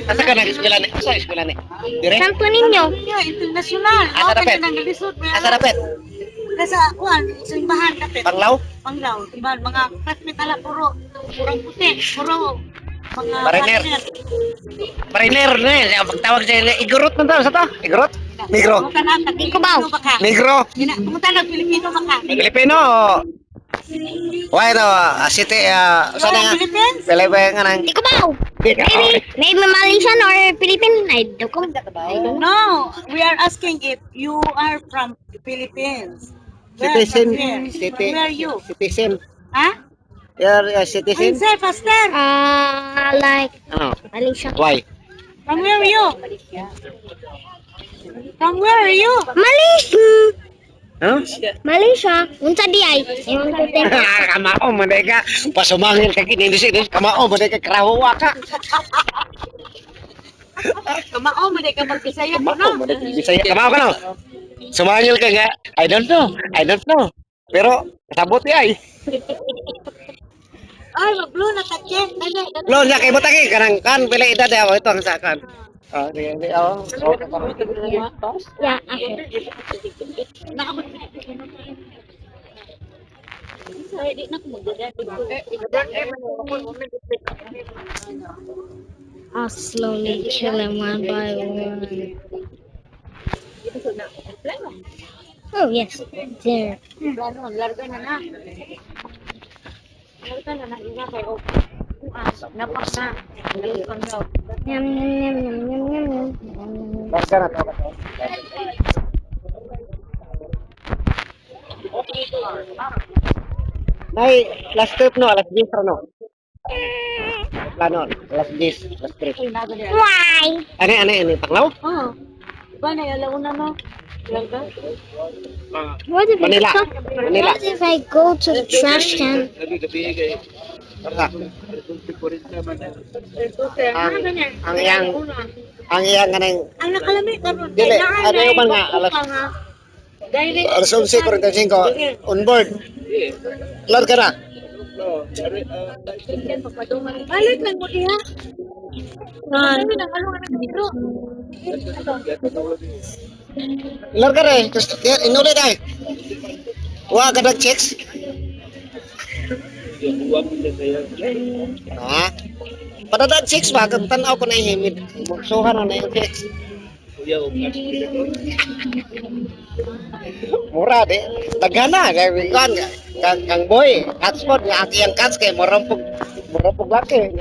Asa ka nag-eskwela ni? Asa eskwela ni? Dire? Santo Niño. International. Asa Open dapat? na ng lisod. Asa dapat? Kasi kuan, simbahan dapat. Panglaw? Panglaw. Diba, mga classmate ala purong puti, puro mga Mariner. partner. Mariner na eh. Pagtawag siya, igurot man tawag sa to? Igurot? Negro? Pumunta na, Ikubaw. Pilipino ba ka? Negro? Pumunta na, Pilipino ba ka? Filipino o? Why no? City, saan nga? Philippines? Pilipino nga nang... Ikubaw. Maybe Malaysian or Philippine. I don't know. No, we are asking if you are from Philippines. Citizen. Where are you? Citizen. Ha? You're a citizen? Answer faster. Like Ano? Malaysia. Why? From where are you? From where are you? Malaysia. Huh? Malaysia. Unsa di ay? Kamao man ka. Pasumangil ka kini disi. Kamao man ka karawa ka. Kamao, maday ka mag-Bisaya ko Kamao na. man ka Bisaya. Kamao ka no? Sumangil ka nga. I don't know. I don't know. Pero sabot ay. Ay, mag-blue na tatye. Lo nya kay butang kanang kan pila edad ako ito ang sakan. Ah, di ako. Yeah, I'll slowly kill him one by one. Oh yes, there. Larga na na. Larga na na. Ina kayo. Napak na. Naglukan daw. Yum yum yum yum yum yum yum. Basta na to. Nay, last trip no, last dis no. Plano, last dis, last trip. Why? Ani panglaw? Oh. Ba na alaw na no? Larga. What if Manila. Manila. What if I go to the trash can? Basta. Ang iyang kanang Ang nakalami karon. dili, ano yung man nga alas Direct. alas 11:45 on board. Load ka na. Balik lang mo diha. Ano na ano na dito? Load ka na eh. Inulit ay. Wa ka checks. Ha? Pada checks ba? Tanaw ko na ihimid. Suhan na yung checks. Mura de. Tagana. Kang boy. Catspot. Nga ang iyang cats kay marampog laki.